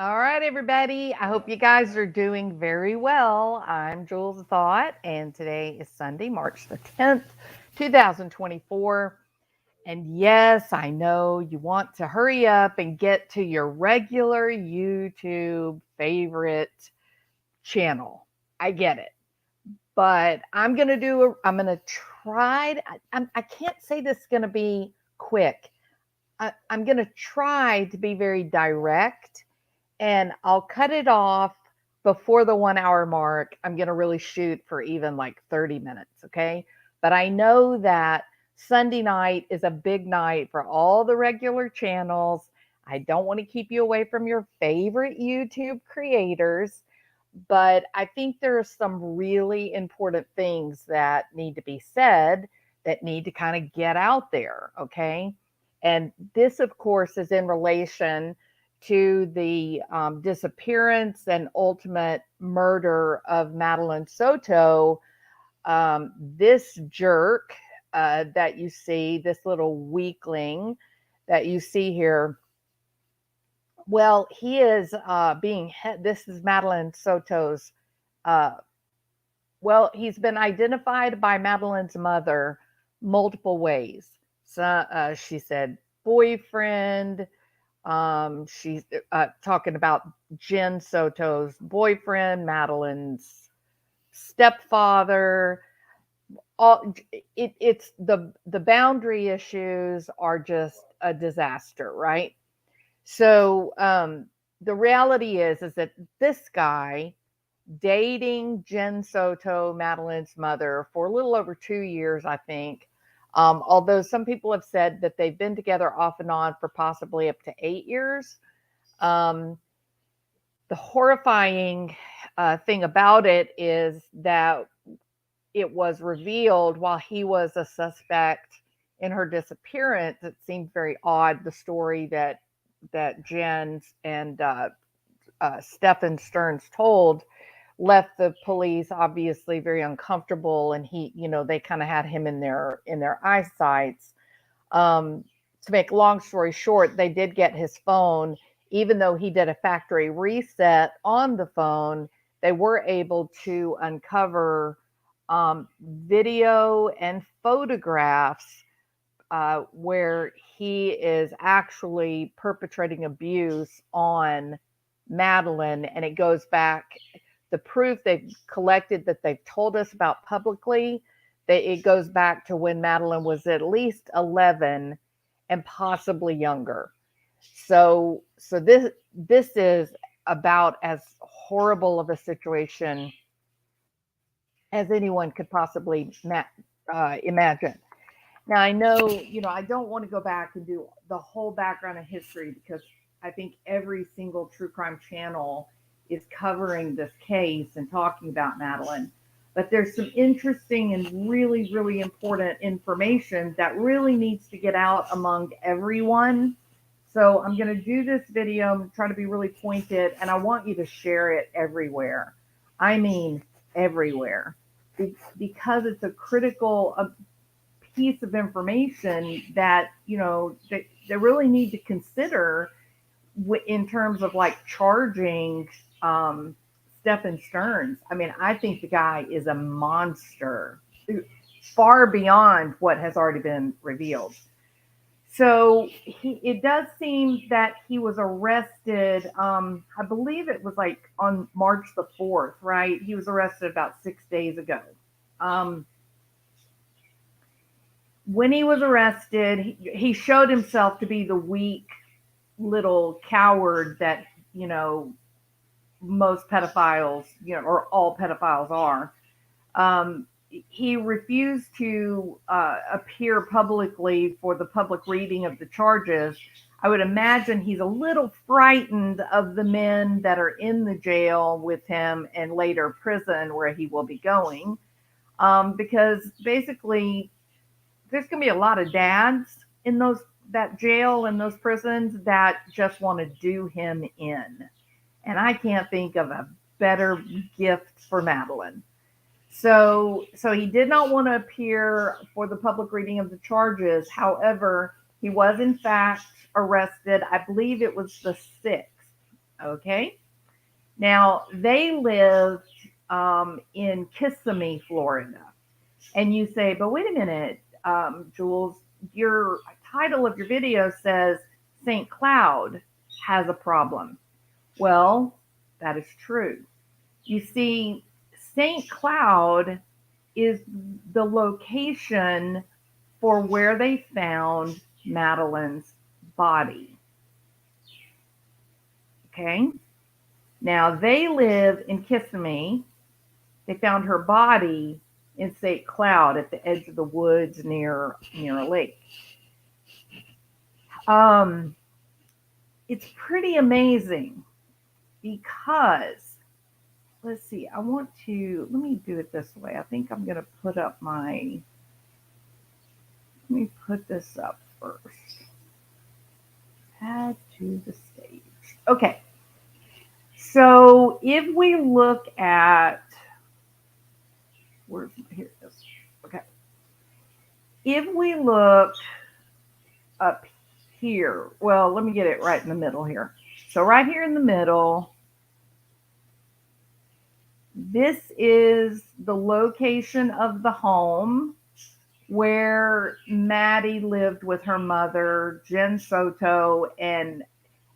All right, everybody. I hope you guys are doing very well. I'm Jules Thought, and today is Sunday, March the 10th, 2024. And yes, I know you want to hurry up and get to your regular YouTube favorite channel. I get it. But I'm going to try, I can't say this is going to be quick. I'm going to try to be very direct and I'll cut it off before the 1 hour mark. I'm going to really shoot for even like 30 minutes. Okay. But I know that Sunday night is a big night for all the regular channels. I don't want to keep you away from your favorite YouTube creators, but I think there are some really important things that need to be said that need to kind of get out there. Okay. And this, of course, is in relation to the disappearance and ultimate murder of Madeline Soto. This jerk that you see, this little weakling that you see here, well, he is this is Madeline Soto's, uh, well, he's been identified by Madeline's mother multiple ways. So she said boyfriend. She's talking about Jenn Soto's boyfriend, Madeline's stepfather. It's the boundary issues are just a disaster, right? So the reality is that this guy dating Jenn Soto, Madeline's mother, for a little over 2 years, I think. Although some people have said that they've been together off and on for possibly up to 8 years. Um, the horrifying thing about it is that it was revealed while he was a suspect in her disappearance. It seemed very odd, the story that Jenn and Stephan Stearns told left the police obviously very uncomfortable, and they kind of had him in their eyesights. To make a long story short, they did get his phone. Even though he did a factory reset on the phone, they were able to uncover video and photographs where he is actually perpetrating abuse on Madeline, and it goes back, the proof they've collected that they've told us about publicly, that it goes back to when Madeline was at least 11 and possibly younger. So this is about as horrible of a situation as anyone could possibly imagine. Now, I know, I don't want to go back and do the whole background and history because I think every single true crime channel is covering this case and talking about Madeline. But there's some interesting and really, really important information that really needs to get out among everyone. So I'm going to do this video. I'm trying to be really pointed, and I want you to share it everywhere. I mean, everywhere. Because it's a critical piece of information that, they really need to consider in terms of like charging Stephan Stearns. I mean, I think the guy is a monster, far beyond what has already been revealed. So it does seem that he was arrested. I believe it was like on March the 4th, right? He was arrested about 6 days ago. When he was arrested, he showed himself to be the weak little coward that, most pedophiles, or all pedophiles are. He refused to appear publicly for the public reading of the charges. I would imagine he's a little frightened of the men that are in the jail with him and later prison where he will be going. Because basically there's going to be a lot of dads in that jail and those prisons that just want to do him in. And I can't think of a better gift for Madeline. So he did not want to appear for the public reading of the charges. However, he was in fact arrested. I believe it was the 6th. Okay. Now, they lived in Kissimmee, Florida. And you say, but wait a minute, Jules, your title of your video says St. Cloud has a problem. Well, that is true. You see, St. Cloud is the location for where they found Madeline's body. Okay. Now they live in Kissimmee. They found her body in St. Cloud at the edge of the woods near a lake. Um, it's pretty amazing because let's see. Let me do it this way. I think I'm going to put up let me put this up first. Add to the stage. Okay. So if we look at, here it is. Okay. If we look up here, well, let me get it right in the middle here. So right here in the middle, this is the location of the home where Maddie lived with her mother, Jenn Soto, and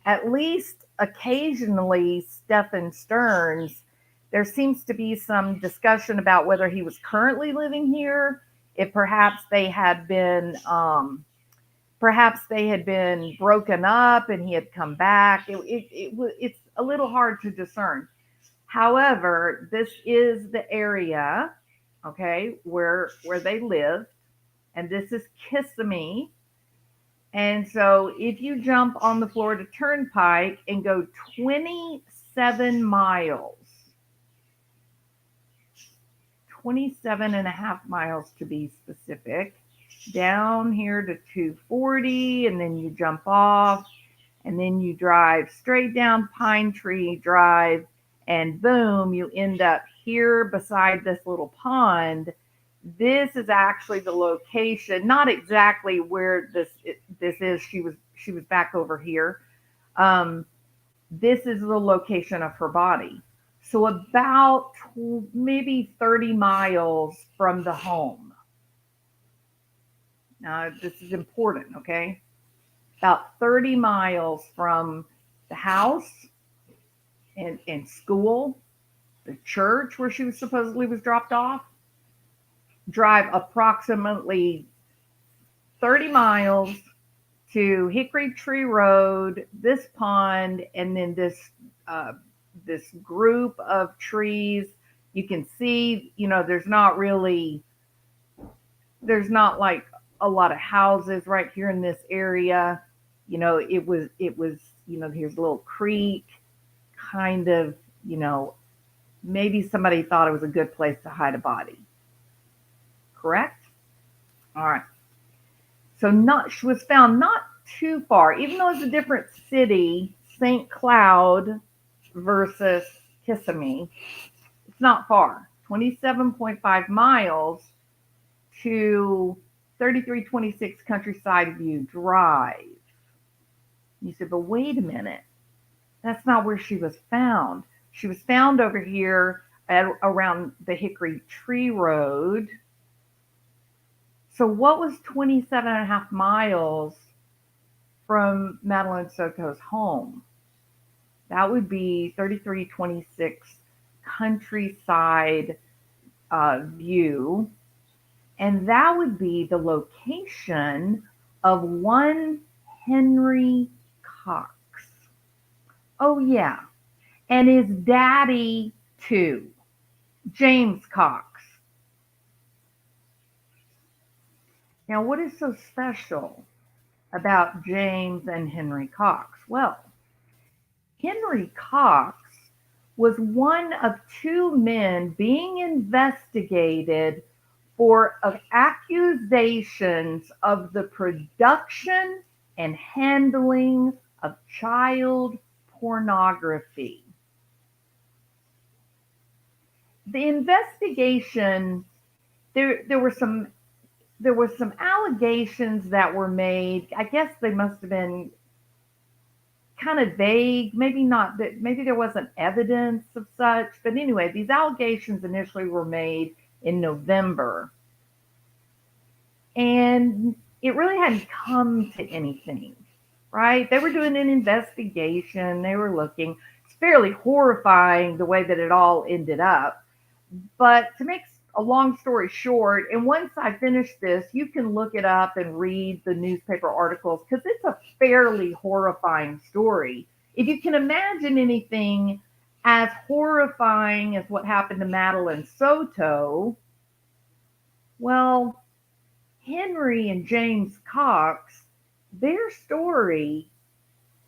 at least occasionally Stephan Stearns. There seems to be some discussion about whether he was currently living here, if perhaps they had been broken up and he had come back. It's a little hard to discern. However, this is the area, okay, where they live, and this is Kissimmee. And so if you jump on the Florida Turnpike and go 27 miles, 27 and a half miles to be specific, down here to 240, and then you jump off, and then you drive straight down Pine Tree Drive, and boom, you end up here beside this little pond. This is actually the location, not exactly where this is. She was back over here. This is the location of her body. So about maybe 30 miles from the home. Now this is important, okay? About 30 miles from the house and school, the church where she supposedly was dropped off. Drive approximately 30 miles to Hickory Tree Road, this pond, and then this group of trees. You can see, there's not like a lot of houses right here in this area. It was, here's a little creek, kind of, maybe somebody thought it was a good place to hide a body. Correct? All right. So she was found not too far, even though it's a different city, St. Cloud versus Kissimmee. It's not far, 27.5 miles to 3326 Countryside View Drive. You said, but wait a minute. That's not where she was found. She was found over here around the Hickory Tree Road. So what was 27 and a half miles from Madeline Soto's home? That would be 3326 Countryside View. And that would be the location of one Henry Cox. Oh, yeah. And his daddy, too, James Cox. Now, what is so special about James and Henry Cox? Well, Henry Cox was one of two men being investigated for accusations of the production and handling of child pornography. The investigation, there were some allegations that were made. I guess they must have been kind of vague, maybe not that, maybe there wasn't evidence of such, but anyway, these allegations initially were made in November, and it really hadn't come to anything, right? They were doing an investigation, they were looking. It's fairly horrifying the way that it all ended up. But to make a long story short, and once I finish this, you can look it up and read the newspaper articles because it's a fairly horrifying story. If you can imagine anything as horrifying as what happened to Madeline Soto, well, Henry and James Cox, their story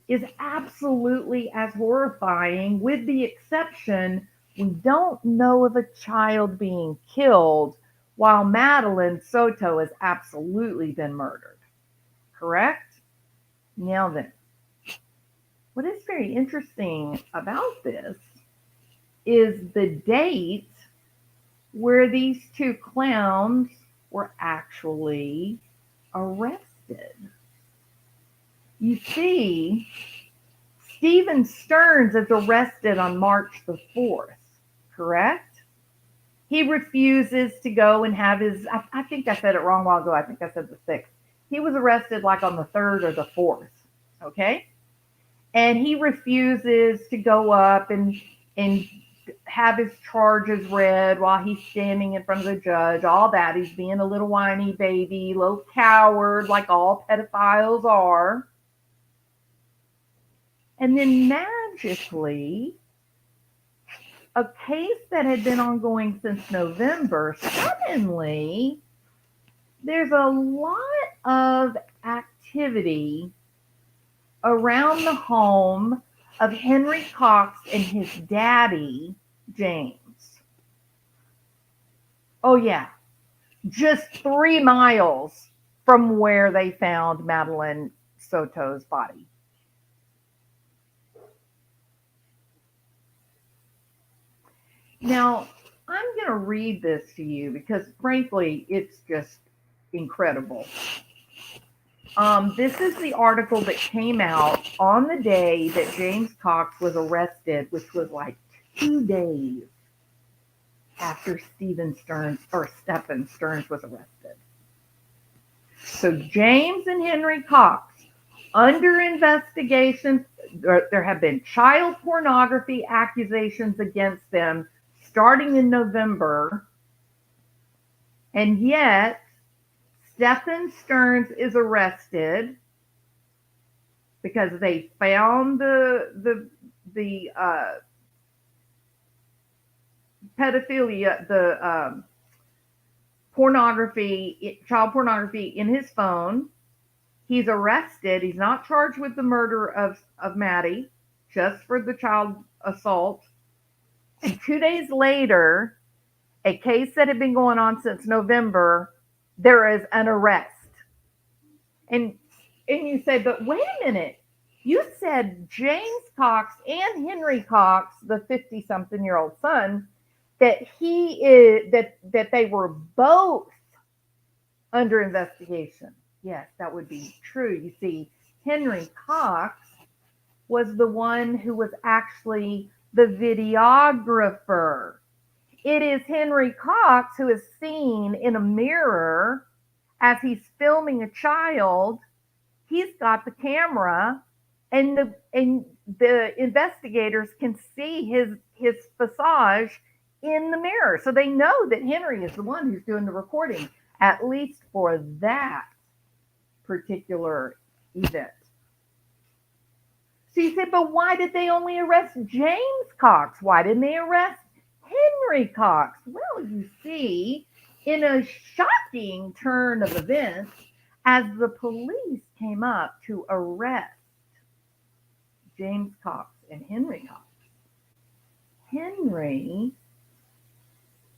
is absolutely as horrifying, with the exception we don't know of a child being killed, while Madeline Soto has absolutely been murdered. Correct? Now then, what is very interesting about this is the date where these two clowns were actually arrested. You see, Stephen Stearns is arrested on March the 4th, correct? He refuses to go and have his, I think I said it wrong a while ago. I think I said the 6th. He was arrested like on the 3rd or the 4th, okay? And he refuses to go up and have his charges read while he's standing in front of the judge, all that. He's being a little whiny baby, little coward, like all pedophiles are. And then magically, a case that had been ongoing since November, suddenly there's a lot of activity around the home of Henry Cox and his daddy, James. Oh, yeah, just 3 miles from where they found Madeline Soto's body. Now, I'm going to read this to you because, frankly, it's just incredible. This is the article that came out on the day that James Cox was arrested, which was like 2 days after Stephan Stearns was arrested. So James and Henry Cox, under investigation, there have been child pornography accusations against them starting in November, and yet Stephan Stearns is arrested because they found the pedophilia, the pornography, child pornography in his phone. He's arrested. He's not charged with the murder of Maddie, just for the child assault. And 2 days later, a case that had been going on since November, there is an arrest. And you say, but wait a minute. You said James Cox and Henry Cox, the 50-something-year-old son, that they were both under investigation. Yes, that would be true. You see, Henry Cox was the one who was actually the videographer. It is Henry Cox who is seen in a mirror as he's filming a child. He's got the camera, and the investigators can see his visage in the mirror. So they know that Henry is the one who's doing the recording, at least for that particular event. So you said, but why did they only arrest James Cox? Why didn't they arrest Henry Cox? Well, you see, in a shocking turn of events, as the police came up to arrest James Cox and Henry Cox, Henry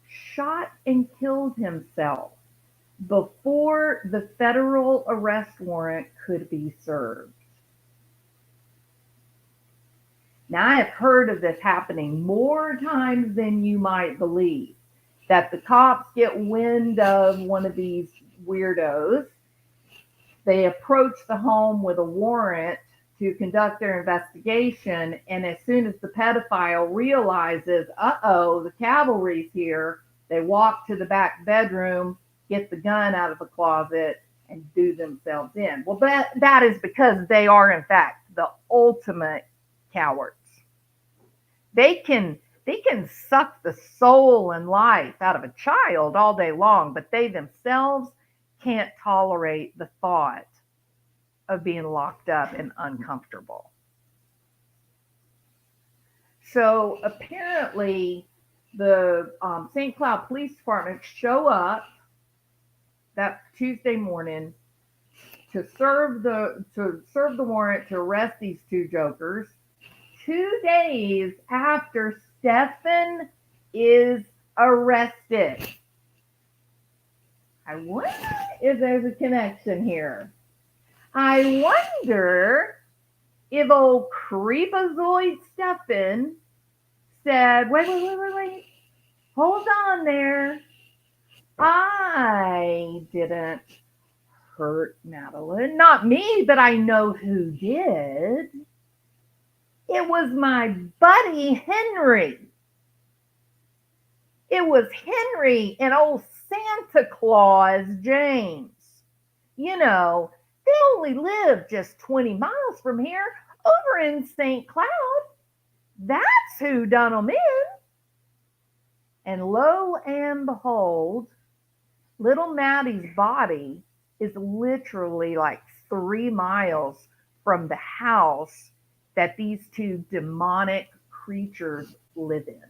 shot and killed himself before the federal arrest warrant could be served. Now, I have heard of this happening more times than you might believe, that the cops get wind of one of these weirdos. They approach the home with a warrant to conduct their investigation. And as soon as the pedophile realizes, uh-oh, the cavalry's here, they walk to the back bedroom, get the gun out of the closet, and do themselves in. Well, that is because they are, in fact, the ultimate cowards. They can suck the soul and life out of a child all day long, but they themselves can't tolerate the thought of being locked up and uncomfortable. So apparently, the St. Cloud Police Department show up that Tuesday morning to serve the warrant to arrest these two jokers 2 days after Stephan is arrested. I wonder if there's a connection here. I wonder if old creepazoid Stephan said, wait, hold on there. I didn't hurt Madeline. Not me, but I know who did. It was my buddy Henry. It was Henry and old Santa Claus James. You know, they only live just 20 miles from here, over in St. Cloud. That's who done them in. And lo and behold, little Maddie's body is literally like 3 miles from the house that these two demonic creatures live in.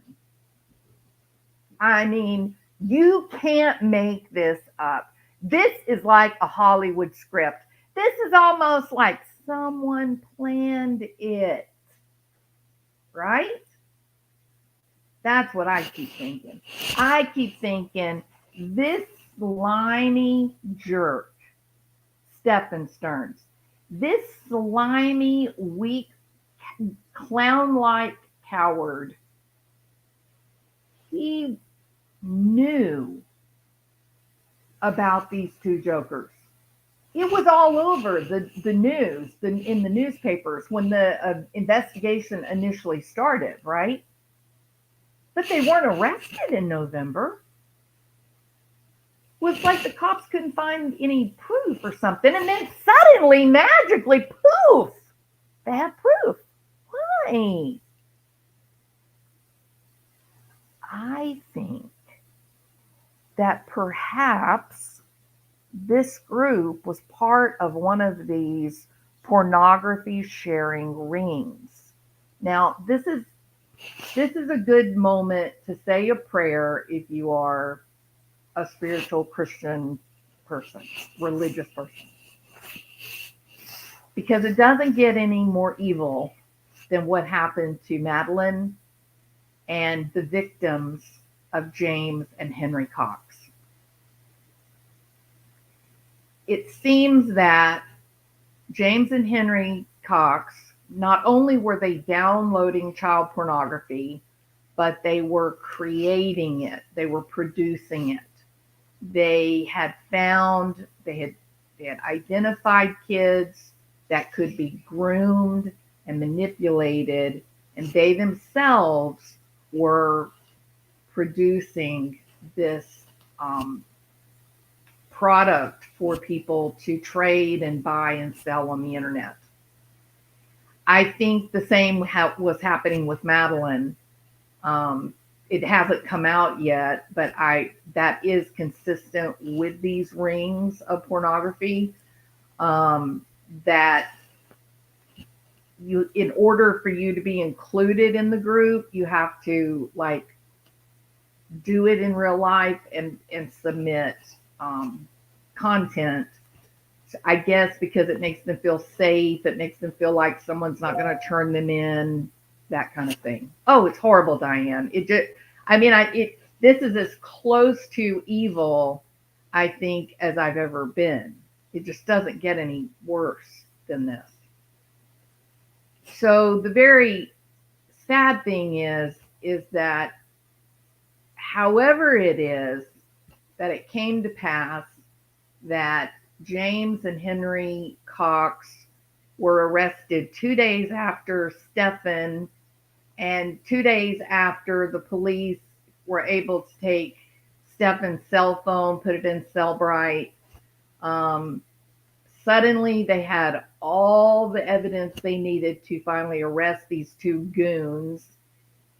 I mean, you can't make this up. This is like a Hollywood script. This is almost like someone planned it, right? That's what I keep thinking. I keep thinking this slimy jerk, Stephan Stearns, this slimy, weak, clown-like coward, he knew about these two jokers. It was all over the news, in the newspapers when the investigation initially started, right? But they weren't arrested in November. It was like the cops couldn't find any proof or something, and then suddenly, magically, poof, they have proof. Why? I think that perhaps this group was part of one of these pornography sharing rings. Now, this is a good moment to say a prayer if you are a spiritual Christian person, religious person. Because it doesn't get any more evil than what happened to Madeline and the victims of James and Henry Cox. It seems that James and Henry Cox, not only were they downloading child pornography, but they were creating it. They were producing it. They had identified kids that could be groomed and manipulated, and they themselves were producing this product for people to trade and buy and sell on the internet. I think the same was happening with Madeline. It hasn't come out yet, but that is consistent with these rings of pornography. That you, in order for you to be included in the group, you have to like do it in real life and submit content. I guess because it makes them feel safe, it makes them feel like someone's not going to turn them in, that kind of thing. Oh, it's horrible, Diane. This is as close to evil, I think, as I've ever been. It just doesn't get any worse than this. So the very sad thing is that however it is that it came to pass that James and Henry Cox were arrested 2 days after Stephan, and 2 days after the police were able to take Stephan's cell phone, put it in Cellbrite. Um, Suddenly, they had all the evidence they needed to finally arrest these two goons.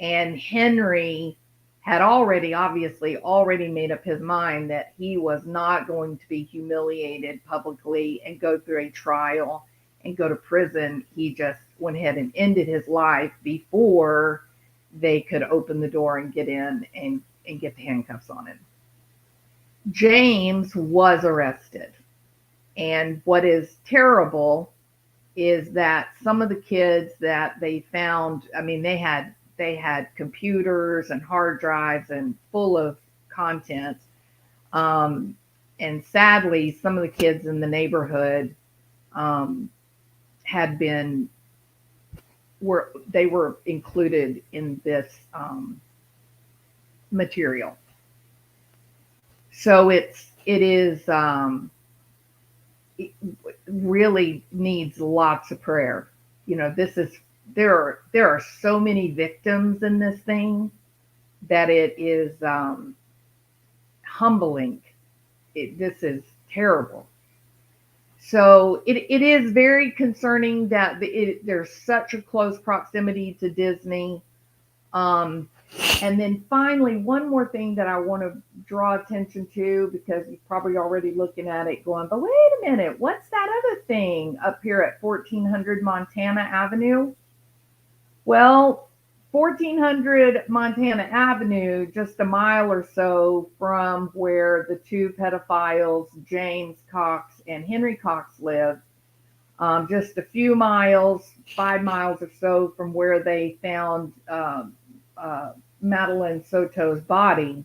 And Henry had obviously already made up his mind that he was not going to be humiliated publicly and go through a trial and go to prison. He just went ahead and ended his life before they could open the door and get in and get the handcuffs on him. James was arrested. And what is terrible is that some of the kids that they found, I mean, they had computers and hard drives and full of content. Um, and sadly, some of the kids in the neighborhood um, had been were included in this material. So it really needs lots of prayer. This is there are so many victims in this thing that it is humbling. This is terrible. So it is very concerning that there's such a close proximity to Disney. Um, and then finally, one more thing that I want to draw attention to, because you're probably already looking at it going, but wait a minute, what's that other thing up here at 1400 Montana Avenue? Well, 1400 Montana Avenue, just a mile or so from where the two pedophiles, James Cox and Henry Cox, live, just a few miles, 5 miles or so from where they found Madeline Soto's body.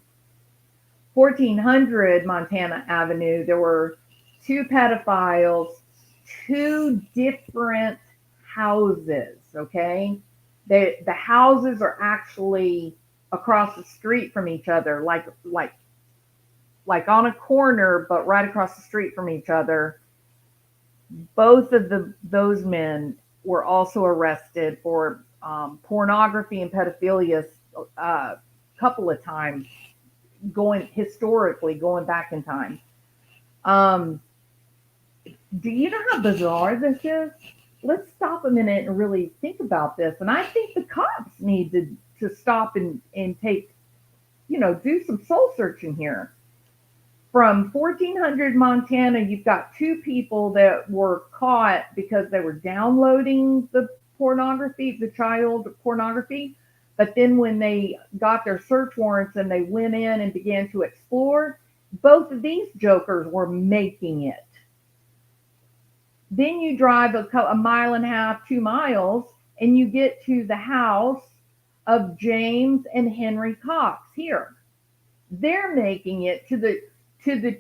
1400 Montana Avenue, there were two pedophiles, two different houses, okay? The houses are actually across the street from each other, like on a corner, but right across the street from each other. Both of those men were also arrested for pornography and pedophilia a couple of times, going back in time. Um, do you know how bizarre this is? Let's stop a minute and really think about this. And I think the cops need to stop and take, do some soul searching here. From 1400 Montana, you've got two people that were caught because they were downloading the pornography, the child pornography. But then when they got their search warrants and they went in and began to explore, both of these jokers were making it. Then you drive a mile and a half, 2 miles, and you get to the house of James and Henry Cox here. They're making it to the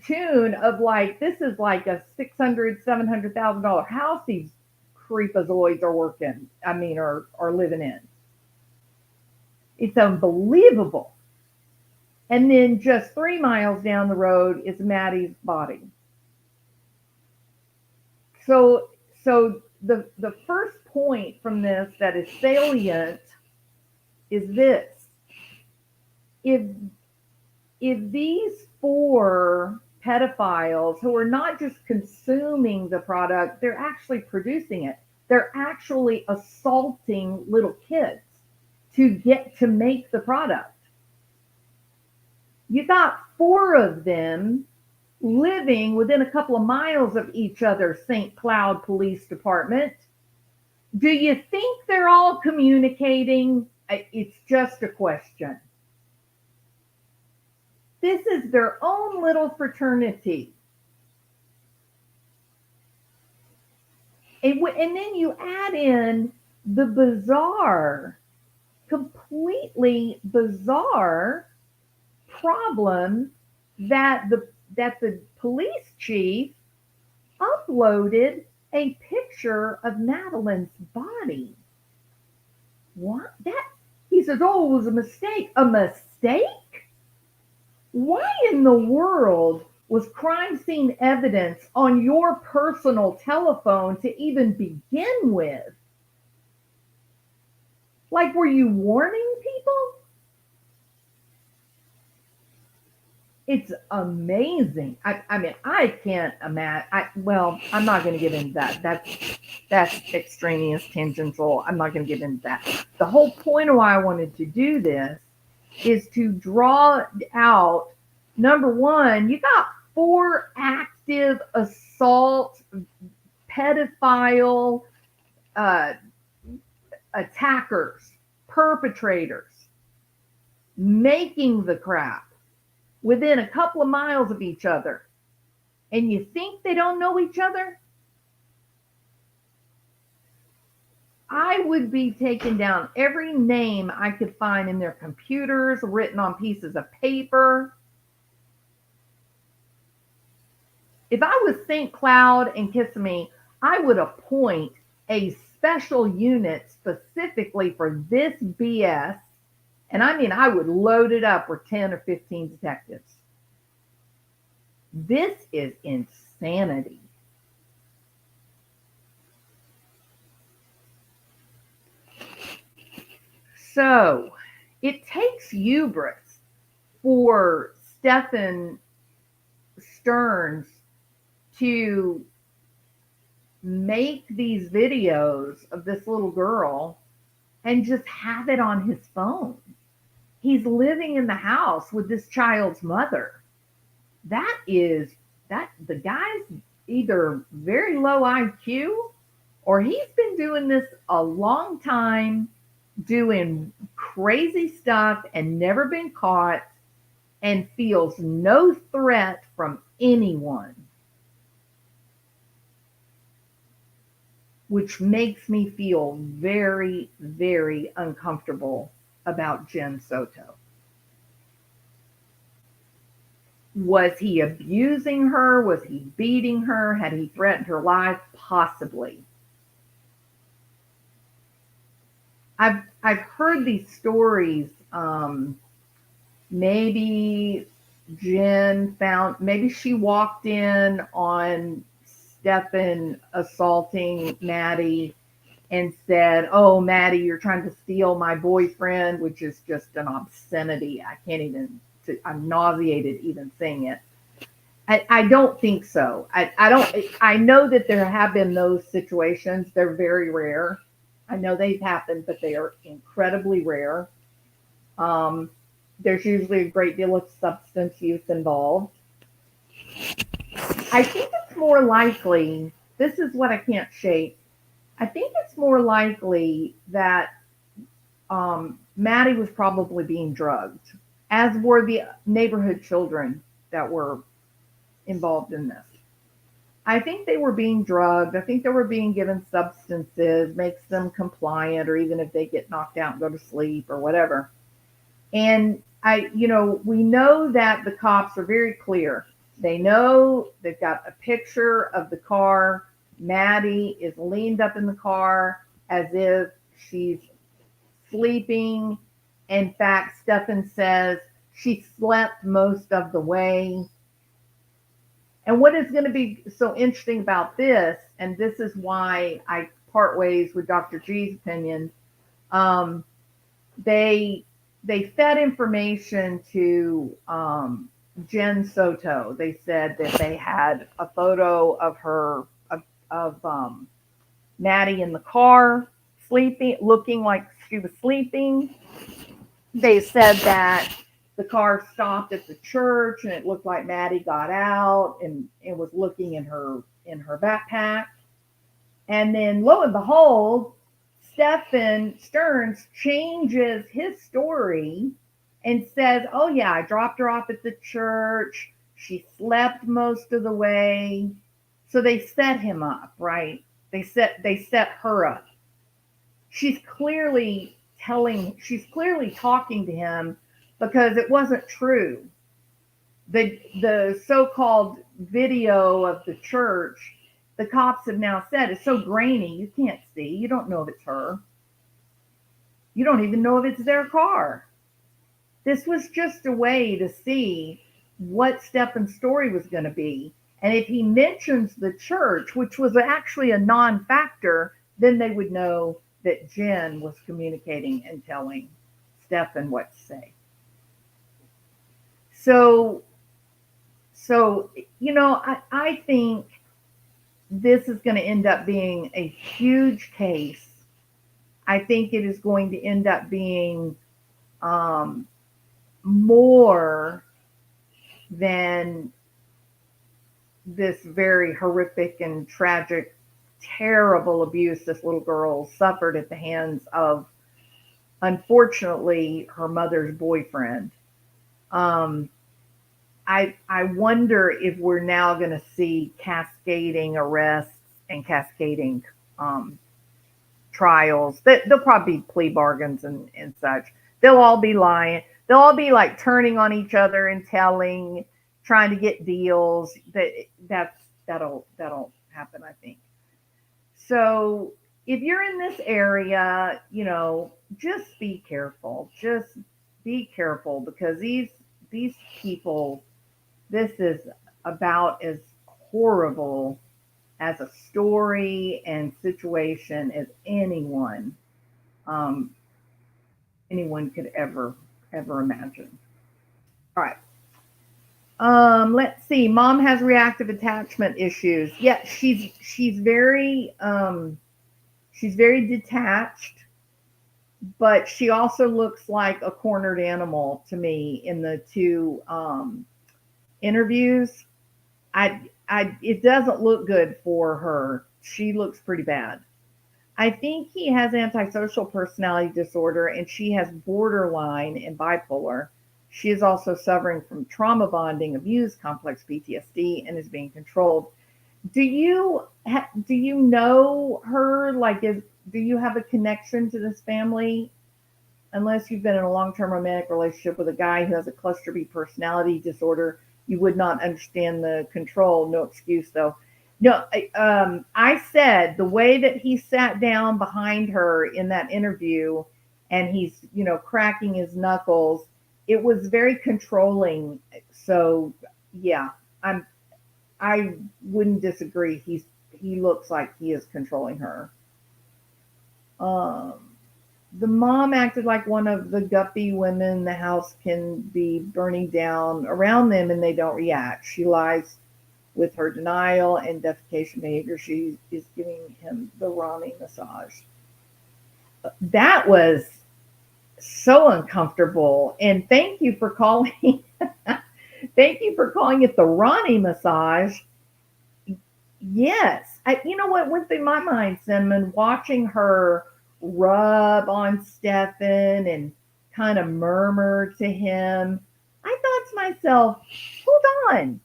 tune of, like, this is like a $600,000-$700,000 house these creepazoids are working. I mean, are living in. It's unbelievable. And then just 3 miles down the road is Maddie's body. So the first point from this that is salient is this: if these four pedophiles, who are not just consuming the product, they're actually producing it. They're actually assaulting little kids to make the product. You got four of them living within a couple of miles of each other, St. Cloud Police Department. Do you think they're all communicating? It's just a question. This is their own little fraternity. And then you add in the bizarre, completely bizarre problem that the police chief uploaded a picture of Madeline's body. What? He says, oh, it was a mistake. A mistake? Why in the world was crime scene evidence on your personal telephone to even begin with. Like, were you warning people? It's amazing. I mean, I can't imagine. Well, I'm not going to get into that. That's extraneous, tangential. I'm not going to get into that. The whole point of why I wanted to do this is to draw out, number one, you got 4 active assault, pedophile attackers, perpetrators, making the crap within a couple of miles of each other. And you think they don't know each other? I would be taking down every name I could find in their computers, written on pieces of paper. If I was St. Cloud and Kissimmee, I would appoint a special unit specifically for this BS. And I mean, I would load it up with 10 or 15 detectives. This is insanity. So it takes hubris for Stephan Stearns to make these videos of this little girl and just have it on his phone. He's living in the house with this child's mother. The guy's either very low IQ or he's been doing this a long time, doing crazy stuff and never been caught, and feels no threat from anyone. Which makes me feel very, very uncomfortable about Jenn Soto. Was he abusing her? Was he beating her? Had he threatened her life? Possibly. I've heard these stories. Maybe Jenn maybe she walked in on Stephan assaulting Maddie and said, "Oh, Maddie, you're trying to steal my boyfriend," which is just an obscenity. I can't even, I'm nauseated even saying it. I don't think so. I know that there have been those situations. They're very rare. I know they've happened, but they are incredibly rare. There's usually a great deal of substance use involved. I think it's more likely, this is what I can't shake, I think it's more likely that Maddie was probably being drugged, as were the neighborhood children that were involved in this. I think they were being drugged. I think they were being given substances, makes them compliant, or even if they get knocked out and go to sleep or whatever. And we know that the cops are very clear. They know they've got a picture of the car. Maddie is leaned up in the car as if she's sleeping. In fact, Stephan says she slept most of the way. And what is going to be so interesting about this, and this is why I part ways with Dr. G's opinion, they fed information to Jenn Soto. They said that they had a photo of her, of Maddie in the car, sleeping, looking like she was sleeping. They said that the car stopped at the church and it looked like Maddie got out and was looking in her backpack. And then lo and behold, Stephan Stearns changes his story and says, "Oh yeah, I dropped her off at the church. She slept most of the way." So they set him up, right? They set her up. She's clearly talking to him because it wasn't true. The so-called video of the church, the cops have now said, it's so grainy, you can't see. You don't know if it's her. You don't even know if it's their car. This was just a way to see what Stephan's story was going to be. And if he mentions the church, which was actually a non factor, then they would know that Jenn was communicating and telling Stephan what to say. So, so I think this is going to end up being a huge case. I think it is going to end up being um, more than this very horrific and tragic, terrible abuse this little girl suffered at the hands of, unfortunately, her mother's boyfriend. Um, I wonder if we're now going to see cascading arrests and cascading um, trials. There'll probably be plea bargains and such. They'll all be lying. They'll all be like turning on each other and telling, trying to get deals. That'll happen, I think. So if you're in this area, just be careful. Just be careful because these people, this is about as horrible as a story and situation as um, anyone could ever imagine. All right. Let's see. Mom has reactive attachment issues. Yeah, she's very detached, but she also looks like a cornered animal to me in the two interviews. It doesn't look good for her. She looks pretty bad. I think he has antisocial personality disorder and she has borderline and bipolar. She is also suffering from trauma bonding, abuse, complex PTSD, and is being controlled. Do you know her? Do you have a connection to this family? Unless you've been in a long-term romantic relationship with a guy who has a cluster B personality disorder, you would not understand the control. No excuse, though. No, I said the way that he sat down behind her in that interview, and he's cracking his knuckles. It was very controlling. So yeah, I wouldn't disagree. He looks like he is controlling her. Um, the mom acted like one of the guppy women. The house can be burning down around them and they don't react. She lies with her denial and defecation behavior. She is giving him the Ronnie massage. That was so uncomfortable. And thank you for calling. Thank you for calling it the Ronnie massage. Yes. You know what went through my mind, Cinnamon, watching her rub on Stephan and kind of murmur to him. I thought to myself, hold on,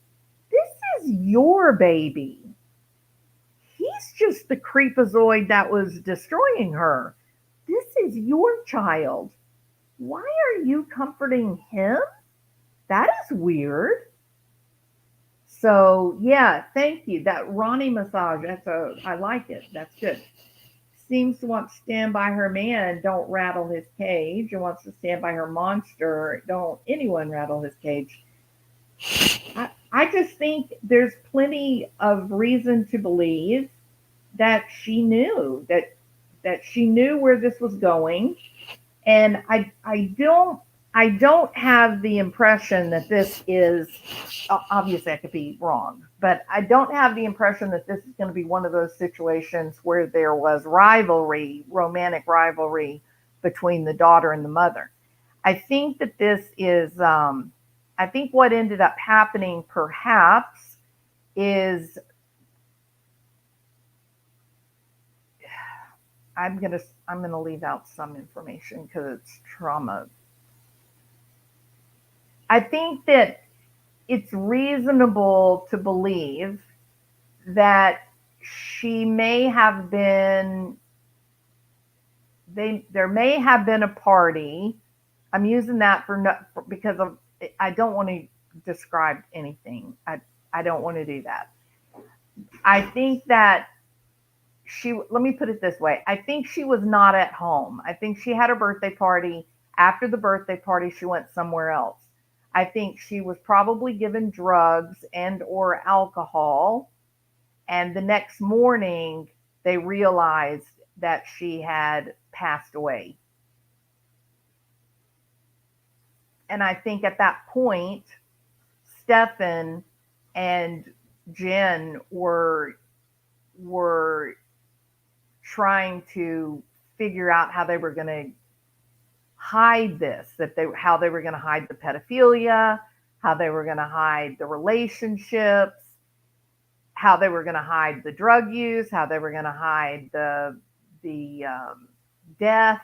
this is your baby. He's just the creepazoid that was destroying her. This is your child. Why are you comforting him? That is weird. So yeah, thank you. That Ronnie massage, I like it. That's good. Seems to want to stand by her man, don't rattle his cage, and wants to stand by her monster, don't anyone rattle his cage. I just think there's plenty of reason to believe that she knew where this was going, and I don't have the impression that this is, obviously I could be wrong, but I don't have the impression that this is going to be one of those situations where there was rivalry, romantic rivalry between the daughter and the mother. I think that this is, I think what ended up happening perhaps is, I'm gonna leave out some information because it's trauma. I think that it's reasonable to believe that she may have been, there may have been a party. I'm using that because of, I don't want to describe anything. I don't want to do that. I think that let me put it this way. I think she was not at home. I think she had her birthday party. After the birthday party, she went somewhere else. I think she was probably given drugs and or alcohol. And the next morning, they realized that she had passed away. And I think at that point, Stephan and Jenn were trying to figure out how they were going to hide this, how they were going to hide the pedophilia, how they were going to hide the relationships, how they were going to hide the drug use, how they were going to hide the death.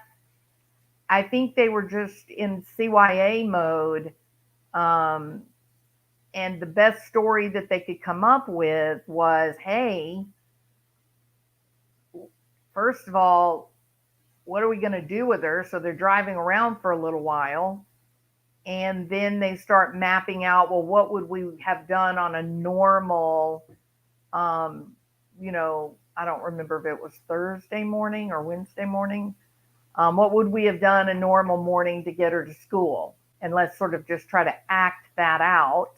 I think they were just in CYA mode. And the best story that they could come up with was, hey, first of all, what are we going to do with her? So they're driving around for a little while. And then they start mapping out, well, what would we have done on a normal, I don't remember if it was Thursday morning or Wednesday morning. What would we have done a normal morning to get her to school? And let's sort of just try to act that out,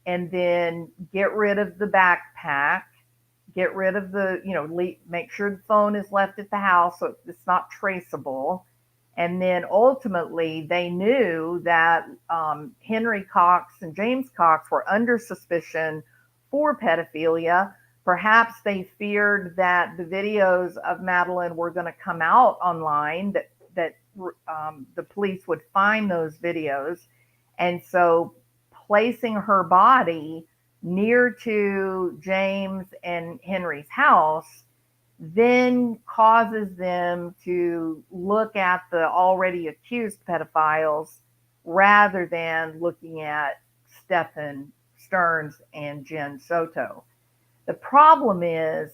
and then get rid of the backpack, get rid of make sure the phone is left at the house so it's not traceable. And then ultimately, they knew that Henry Cox and James Cox were under suspicion for pedophilia. Perhaps they feared that the videos of Madeline were going to come out online, that the police would find those videos. And so placing her body near to James and Henry's house then causes them to look at the already accused pedophiles rather than looking at Stephan Stearns and Jenn Soto. The problem is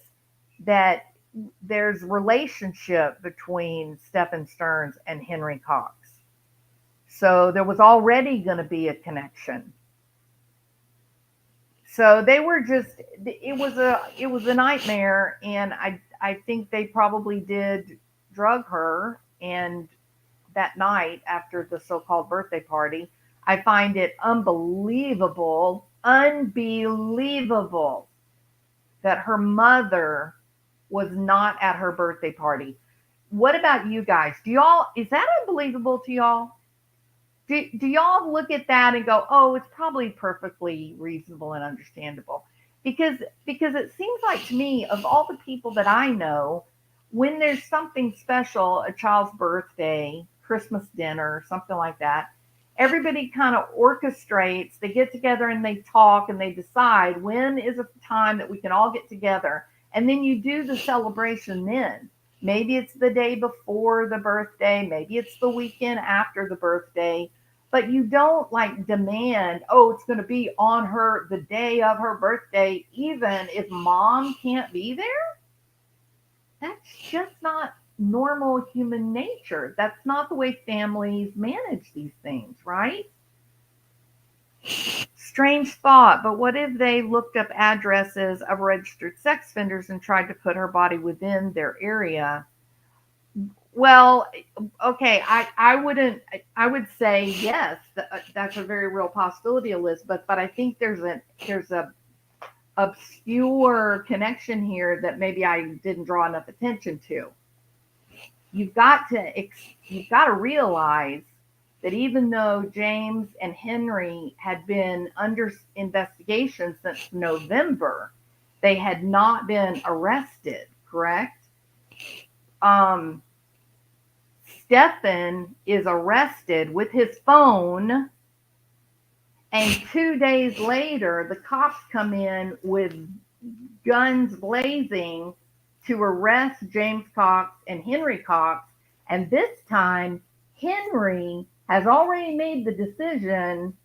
that there's relationship between Stephan Stearns and Henry Cox. So there was already going to be a connection. So they were just, it was a nightmare. And I think they probably did drug her. And that night after the so-called birthday party, I find it unbelievable that her mother was not at her birthday party. What about you guys? Is that unbelievable to y'all? Do y'all look at that and go, oh, it's probably perfectly reasonable and understandable? Because it seems like to me, of all the people that I know, when there's something special, a child's birthday, Christmas dinner, something like that, everybody kind of orchestrates, they get together and they talk and they decide when is a time that we can all get together. And then you do the celebration then. Maybe it's the day before the birthday, maybe it's the weekend after the birthday, but you don't like demand, oh, it's going to be on the day of her birthday, even if mom can't be there. That's just not normal human nature. That's not the way families manage these things, right? Strange thought, but what if they looked up addresses of registered sex offenders and tried to put her body within their area? Well, okay, I would say yes, that's a very real possibility, Elizabeth, but I think there's a obscure connection here that maybe I didn't draw enough attention to. You've got to realize that even though James and Henry had been under investigation since November, they had not been arrested, correct? Stephan is arrested with his phone, and 2 days later, the cops come in with guns blazing to arrest James Cox and Henry Cox. And this time, Henry has already made the decision,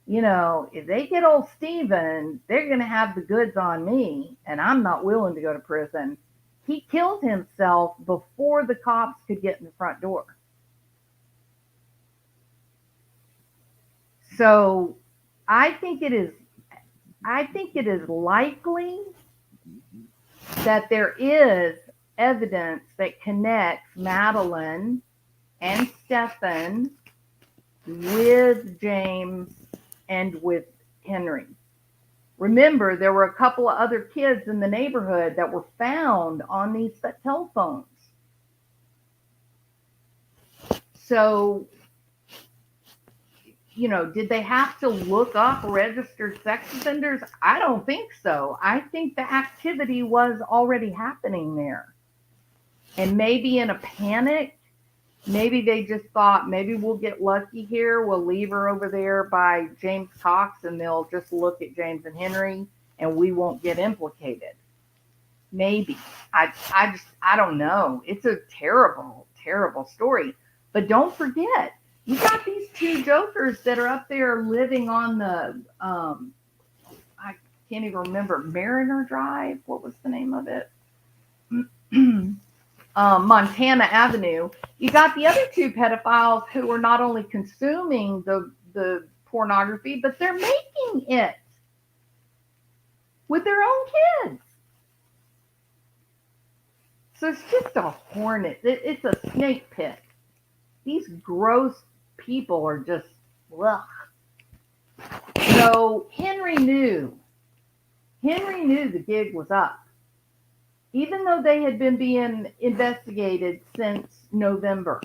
if they get old Stephan, they're going to have the goods on me, and I'm not willing to go to prison. He killed himself before the cops could get in the front door. So I think it is likely that there is evidence that connects Madeline and Stephan with James and with Henry. Remember, there were a couple of other kids in the neighborhood that were found on these telephones. So, did they have to look up registered sex offenders? I don't think so. I think the activity was already happening there. And maybe in a panic, maybe they just thought, maybe we'll get lucky here. We'll leave her over there by James Cox and they'll just look at James and Henry and we won't get implicated. Maybe. I don't know. It's a terrible, terrible story. But don't forget, you got these two jokers that are up there living on the, I can't even remember, Mariner Drive. What was the name of it? Montana Avenue. You got the other two pedophiles who are not only consuming the pornography, but they're making it with their own kids. So it's just a hornet. It's a snake pit. These gross people are just, ugh. So Henry knew the gig was up. Even though they had been being investigated since November.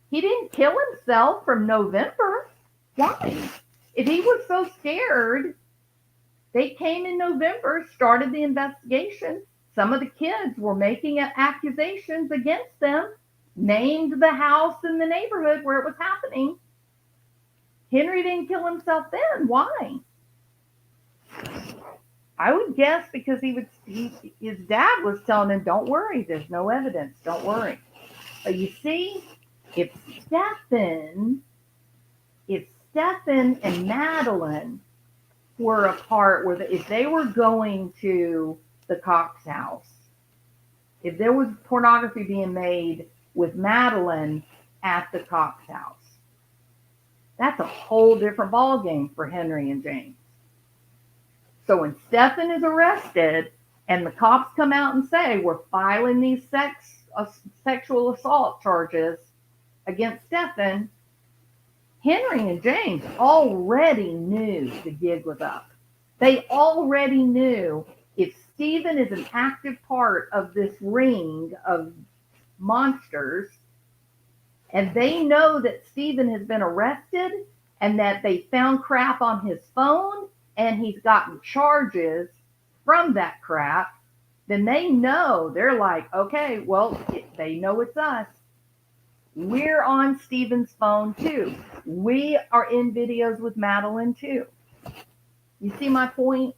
He didn't kill himself from November. Why? If he was so scared, they came in November, started the investigation. Some of the kids were making accusations against them, named the house in the neighborhood where it was happening. Henry didn't kill himself then. Why? I would guess because his dad was telling him, don't worry, there's no evidence, don't worry. But you see, if Stephan and Madeline were apart, if they were going to the Cox house, if there was pornography being made with Madeline at the Cox house, that's a whole different ballgame for Henry and James. So when Stephan is arrested and the cops come out and say, we're filing these sexual assault charges against Stephan, Henry and James already knew the gig was up. They already knew if Stephan is an active part of this ring of monsters, and they know that Stephan has been arrested and that they found crap on his phone and he's gotten charges from that crap, then they know, they're like, okay, well, they know it's us. We're on Stephan's phone too. We are in videos with Madeline too. You see my point?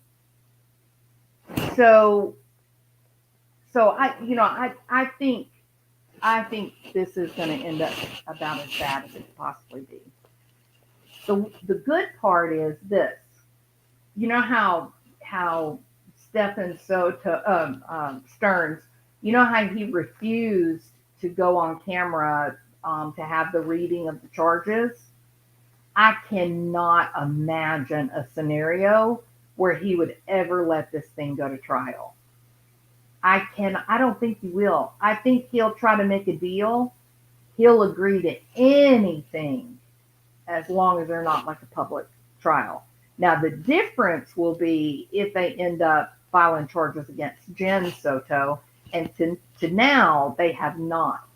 So I think this is going to end up about as bad as it could possibly be. The good part is this. You know how Stephan Soto, Stearns, you know how he refused to go on camera to have the reading of the charges? I cannot imagine a scenario where he would ever let this thing go to trial. I don't think he will. I think he'll try to make a deal. He'll agree to anything as long as they're not like a public trial. Now, the difference will be if they end up filing charges against Jenn Soto, and to now they have not.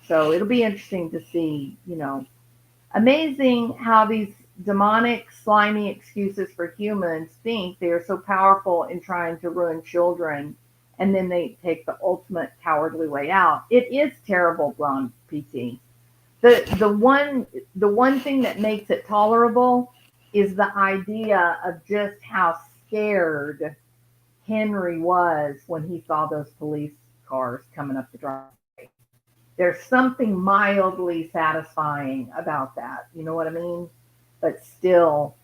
So it'll be interesting to see, amazing how these demonic, slimy excuses for humans think they are so powerful in trying to ruin children, and then they take the ultimate cowardly way out. It is terrible, Blonde PT. The one thing that makes it tolerable is the idea of just how scared Henry was when he saw those police cars coming up the driveway. There's something mildly satisfying about that. You know what I mean? But still,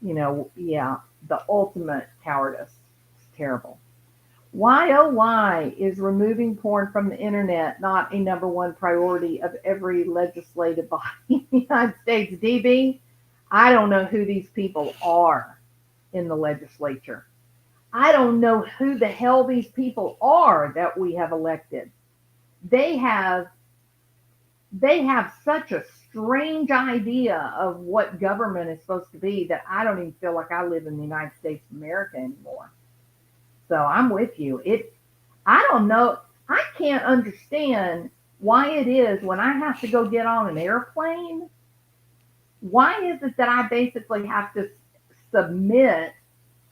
the ultimate cowardice is terrible. Why, oh, why is removing porn from the internet not a number one priority of every legislative body in the United States? DB, I don't know who these people are in the legislature. I don't know who the hell these people are that we have elected. They have they have such a strange idea of what government is supposed to be that I don't even feel like I live in the United States of America anymore. So I'm with you. I don't know. I can't understand why it is when I have to go get on an airplane. Why is it that I basically have to submit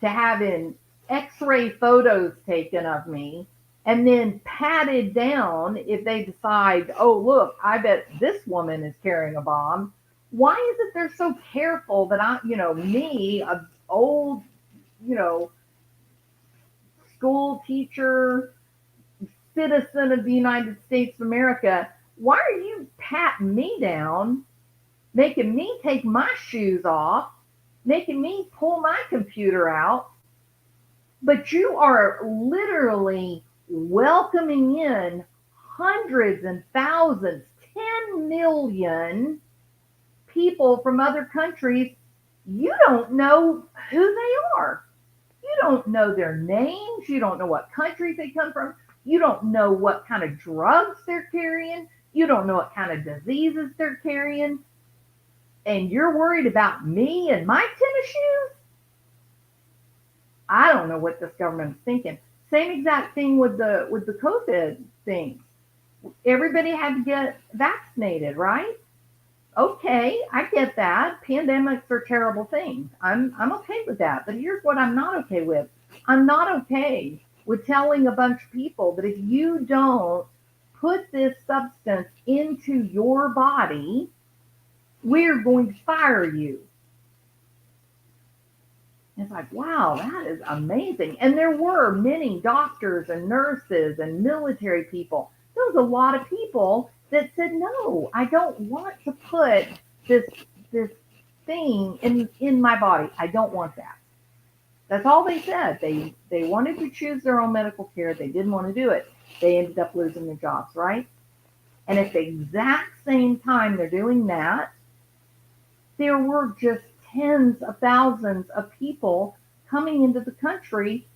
to having x-ray photos taken of me and then patted down if they decide, oh, look, I bet this woman is carrying a bomb? Why is it they're so careful that me, a old, you know, school teacher, citizen of the United States of America, why are you patting me down, making me take my shoes off, making me pull my computer out, but you are literally welcoming in hundreds and thousands, 10 million people from other countries. You don't know who they are. You don't know their names. You don't know what countries they come from. You don't know what kind of drugs they're carrying. You don't know what kind of diseases they're carrying. And you're worried about me and my tennis shoes? I don't know what this government is thinking. Same exact thing with the COVID things. Everybody had to get vaccinated, right? Okay, I get that. Pandemics are terrible things. I'm okay with that. But here's what I'm not okay with. I'm not okay with telling a bunch of people that if you don't put this substance into your body, we're going to fire you. It's like, wow, that is amazing. And there were many doctors and nurses and military people. There was a lot of people that said, no, I don't want to put this thing in my body. I don't want that. That's all they said. They wanted to choose their own medical care. They didn't want to do it. They ended up losing their jobs, right? And at the exact same time they're doing that, there were just tens of thousands of people coming into the country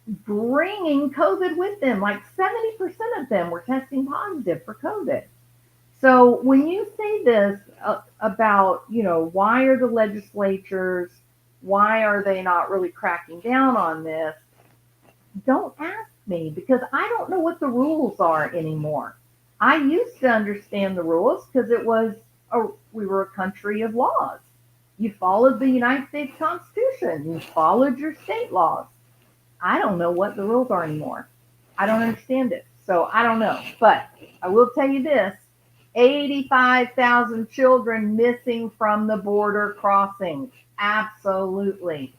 bringing COVID with them. Like 70% of them were testing positive for COVID. So when you say this about, why are the legislatures, why are they not really cracking down on this? Don't ask me because I don't know what the rules are anymore. I used to understand the rules because we were a country of laws. You followed the United States Constitution. You followed your state laws. I don't know what the rules are anymore. I don't understand it. So I don't know. But I will tell you this, 85,000 children missing from the border crossings. Absolutely.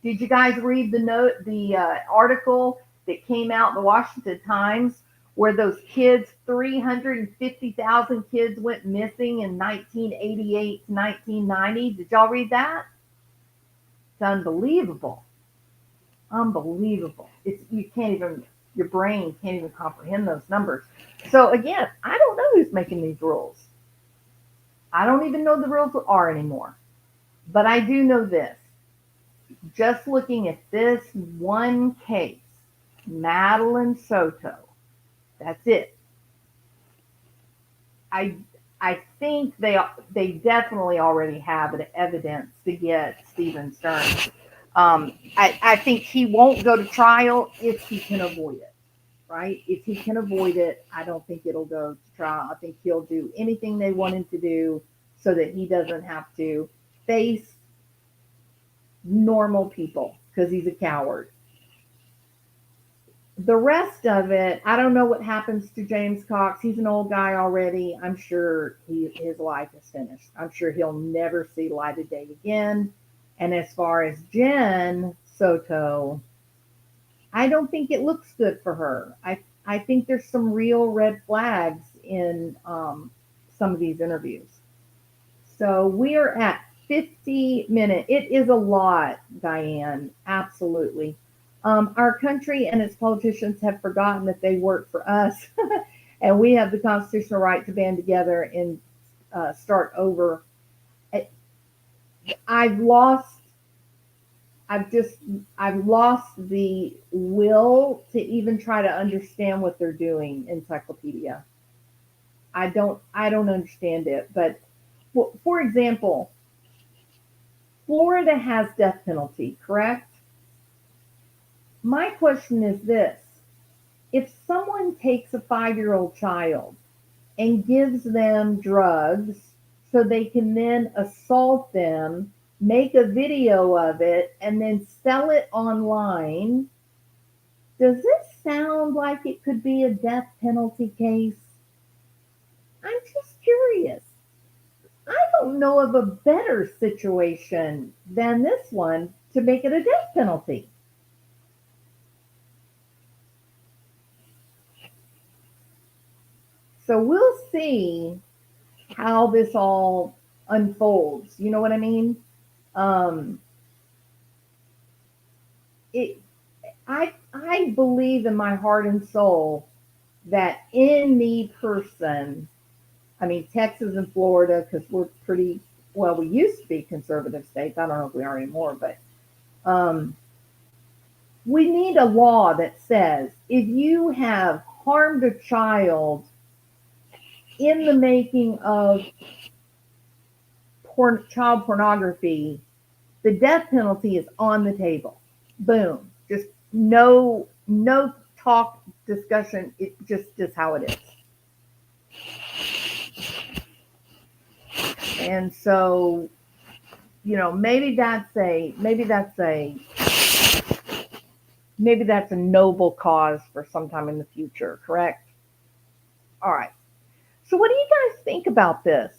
Did you guys read the article that came out in the Washington Times where those kids, 350,000 kids went missing in 1988 to 1990? Did y'all read that? It's unbelievable. Unbelievable. You can't even, your brain can't even comprehend those numbers. So again, I don't know who's making these rules. I don't even know the rules are anymore. But I do know this. Just looking at this one case, Madeline Soto, that's it. I think they definitely already have evidence to get Stephen Stern. I think he won't go to trial if he can avoid it, right? If he can avoid it, I don't think it'll go to trial. I think he'll do anything they want him to do so that he doesn't have to face normal people because he's a coward. The rest of it, I don't know what happens to James Cox. He's an old guy already. I'm sure his life is finished. I'm sure he'll never see light of day again. And as far as Jenn Soto, I don't think it looks good for her. I think there's some real red flags in some of these interviews. So we are at 50 minutes. It is a lot, Diane. Absolutely. Our country and its politicians have forgotten that they work for us, and we have the constitutional right to band together and start over. I've lost the will to even try to understand what they're doing, encyclopedia. I don't understand it. But for example, Florida has death penalty, correct? My question is this: if someone takes a 5-year-old child and gives them drugs so they can then assault them, make a video of it, and then sell it online, does this sound like it could be a death penalty case? I'm just curious. I don't know of a better situation than this one to make it a death penalty. So we'll see how this all unfolds. You know what I mean? Um, it, I believe in my heart and soul that any person, I mean, Texas and Florida, because we're pretty, well, we used to be conservative states. I don't know if we are anymore, but um, we need a law that says if you have harmed a child in the making of child pornography, the death penalty is on the table. Boom. Just no talk discussion. It just is how it is. And so, maybe that's a noble cause for sometime in the future, correct? All right. So what do you guys think about this?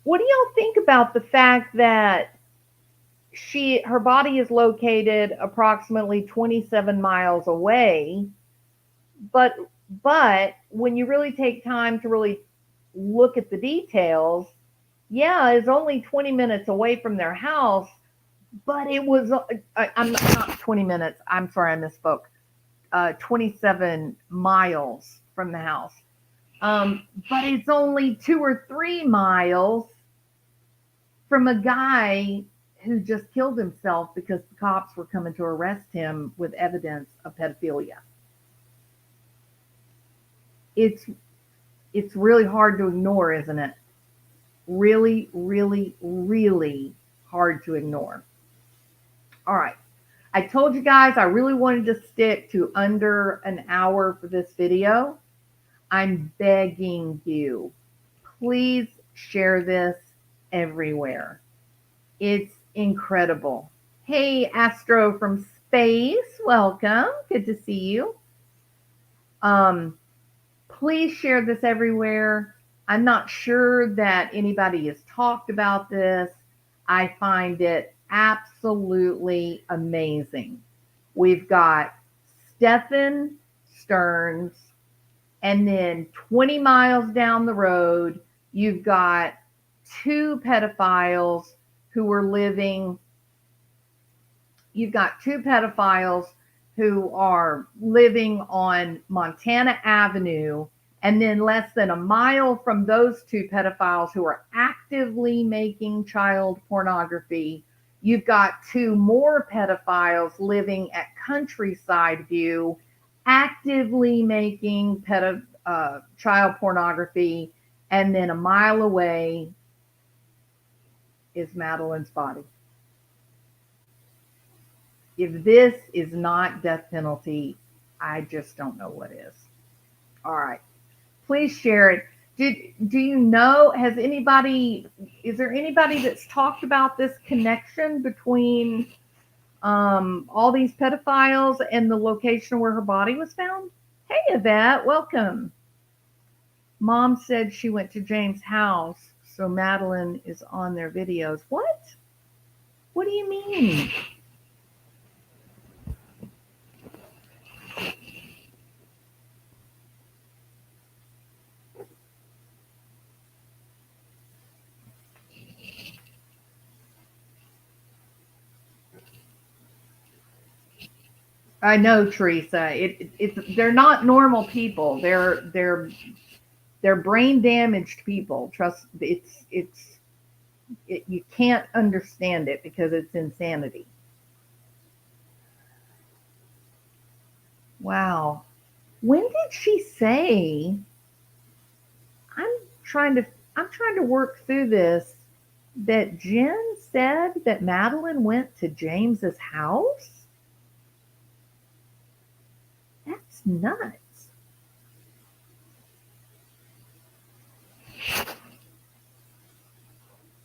What do y'all think about the fact that her body is located approximately 27 miles away, but when you really take time to really look at the details, yeah, it's only 20 minutes away from their house, but it was I'm not 20 minutes. I'm sorry, I misspoke. 27 miles from the house. But it's only 2 or 3 miles from a guy who just killed himself because the cops were coming to arrest him with evidence of pedophilia. It's really hard to ignore, isn't it? Really, really, really hard to ignore. All right. I told you guys I really wanted to stick to under an hour for this video. I'm begging you, please share this everywhere. It's incredible. Hey, Astro from space, welcome. Good to see you. Please share this everywhere. I'm not sure that anybody has talked about this. I find it absolutely amazing. We've got Stephan Stearns, and then 20 miles down the road, you've got two pedophiles who are living. You've got two pedophiles who are living on Montana Avenue, and then less than a mile from those two pedophiles who are actively making child pornography, you've got two more pedophiles living at Countryside View, actively making child pornography, and then a mile away is Madeline's body. If this is not death penalty, I just don't know what is. All right. Please share it. Do you know, is there anybody that's talked about this connection between all these pedophiles and the location where her body was found? Hey, Yvette, welcome. Mom said she went to James' house, so Madeline is on their videos. What? What do you mean? I know, Teresa. They're not normal people. They're brain damaged people. Trust you can't understand it because it's insanity. Wow. When did she say? trying to I'm trying to work through this, that Jenn said that Madeline went to James's house. That's nuts.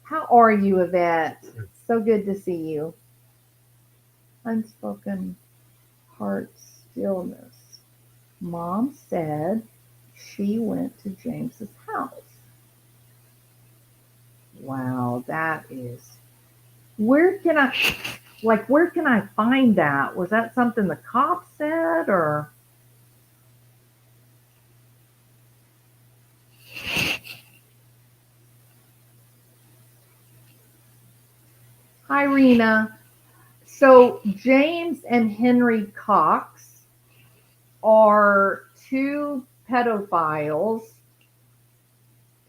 How are you, Yvette? So good to see you. Unspoken heart stillness. Mom said she went to James's house. Wow, that is. Where can I find that? Was that something the cops said, or? Hi, Rena. So James and Henry Cox are two pedophiles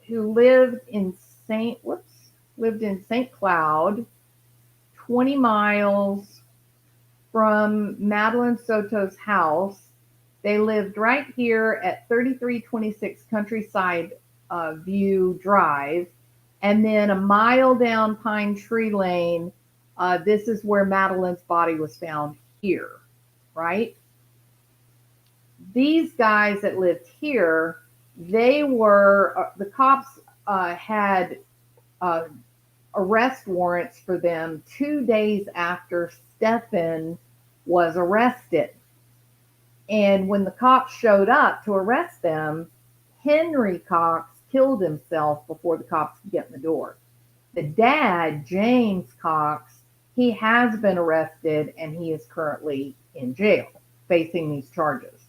who lived in St. Cloud, 20 miles from Madeline Soto's house. They lived right here at 3326 Countryside View Drive. And then a mile down Pine Tree Lane, this is where Madeline's body was found here, right? These guys that lived here, the cops had arrest warrants for them 2 days after Stephan was arrested. And when the cops showed up to arrest them, Henry Cox killed himself before the cops could get in the door. The dad, James Cox, he has been arrested and he is currently in jail facing these charges.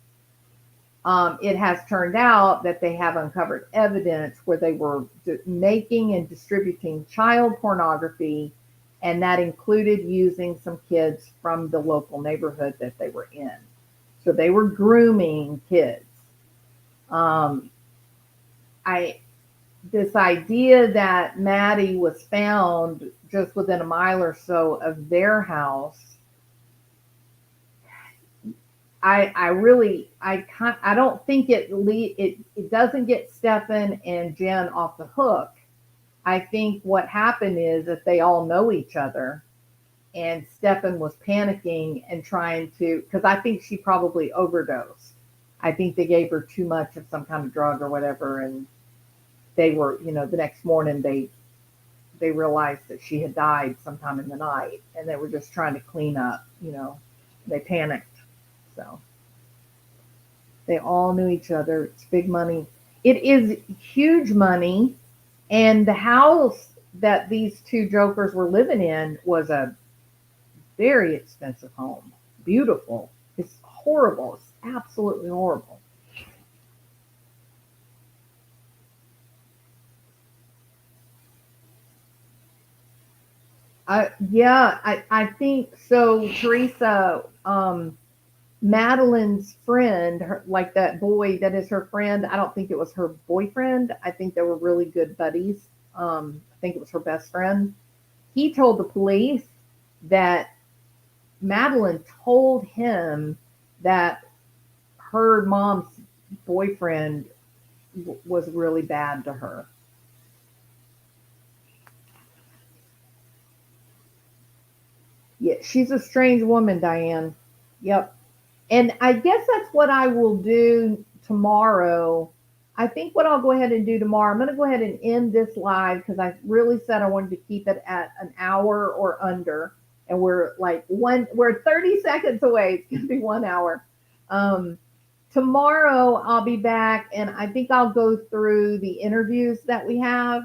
It has turned out that they have uncovered evidence where they were making and distributing child pornography, and that included using some kids from the local neighborhood that they were in. So they were grooming kids. This idea that Maddie was found just within a mile or so of their house, I don't think it doesn't get Stephan and Jenn off the hook. I think what happened is that they all know each other, and Stephan was panicking and trying to, because I think she probably overdosed. I think they gave her too much of some kind of drug or whatever, and they were, the next morning they realized that she had died sometime in the night, and they were just trying to clean up. They panicked. So they all knew each other. It's big money. It is huge money. And the house that these two jokers were living in was a very expensive home. Beautiful. It's horrible. It's absolutely horrible. I think so. Teresa, Madeline's friend, like that boy that is her friend, I don't think it was her boyfriend. I think they were really good buddies. I think it was her best friend. He told the police that Madeline told him that her mom's boyfriend was really bad to her. Yeah, she's a strange woman, Diane. Yep. And I guess that's what I will do tomorrow. I think what I'll go ahead and do tomorrow, I'm going to go ahead and end this live because I really said I wanted to keep it at an hour or under. And we're 30 seconds away. It's going to be 1 hour. Tomorrow I'll be back and I think I'll go through the interviews that we have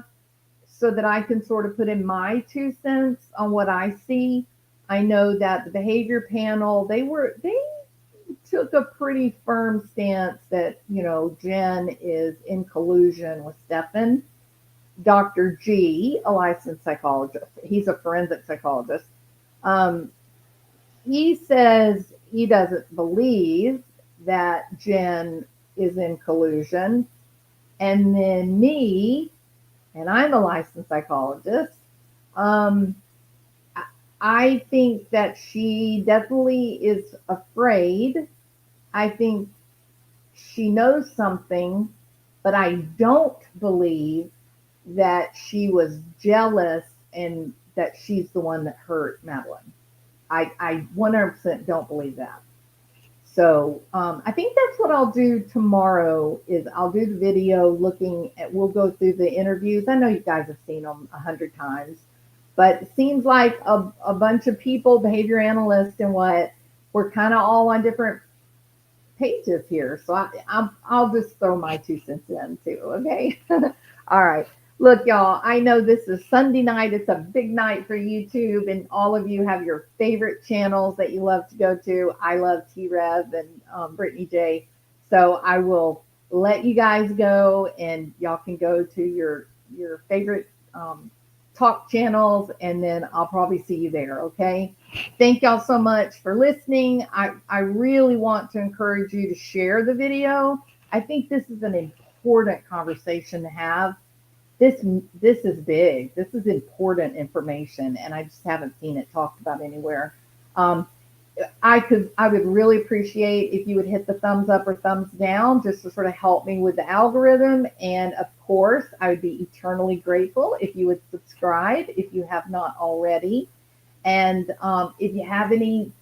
so that I can sort of put in my 2 cents on what I see. I know that the behavior panel, they took a pretty firm stance that, Jenn is in collusion with Stephan. Dr. G, a licensed psychologist, he's a forensic psychologist. He says he doesn't believe that Jenn is in collusion. And then me, and I'm a licensed psychologist, I think that she definitely is afraid. I think she knows something, but I don't believe that she was jealous and that she's the one that hurt Madeline. I 100% don't believe that. So I think that's what I'll do tomorrow is I'll do the video looking at, we'll go through the interviews. I know you guys have seen them 100 times, but it seems like a bunch of people, behavior analysts and what, we're kind of all on different pages here. So I'll just throw my 2 cents in too, okay? All right. Look, y'all, I know this is Sunday night. It's a big night for YouTube, and all of you have your favorite channels that you love to go to. I love T-Rev and Brittany J. So I will let you guys go, and y'all can go to your favorite talk channels, and then I'll probably see you there, okay? Thank y'all so much for listening. I really want to encourage you to share the video. I think this is an important conversation to have. This is big. This is important information, and I just haven't seen it talked about anywhere. I would really appreciate if you would hit the thumbs up or thumbs down just to sort of help me with the algorithm. And of course, I would be eternally grateful if you would subscribe if you have not already. And if you have any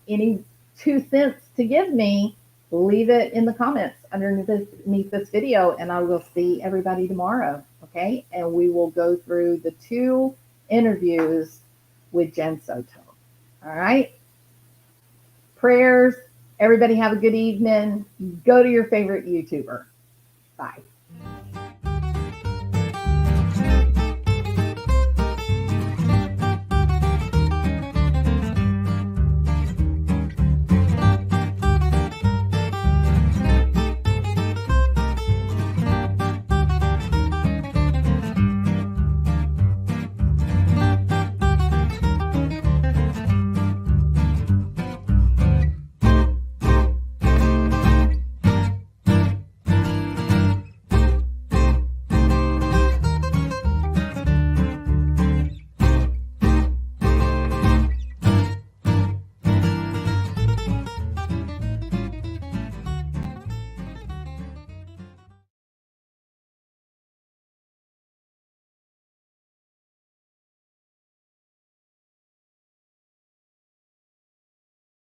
2 cents to give me, leave it in the comments underneath this video, and I will see everybody tomorrow. Okay, and we will go through the 2 interviews with Jenn Soto. All right. Prayers. Everybody have a good evening. Go to your favorite YouTuber. Bye.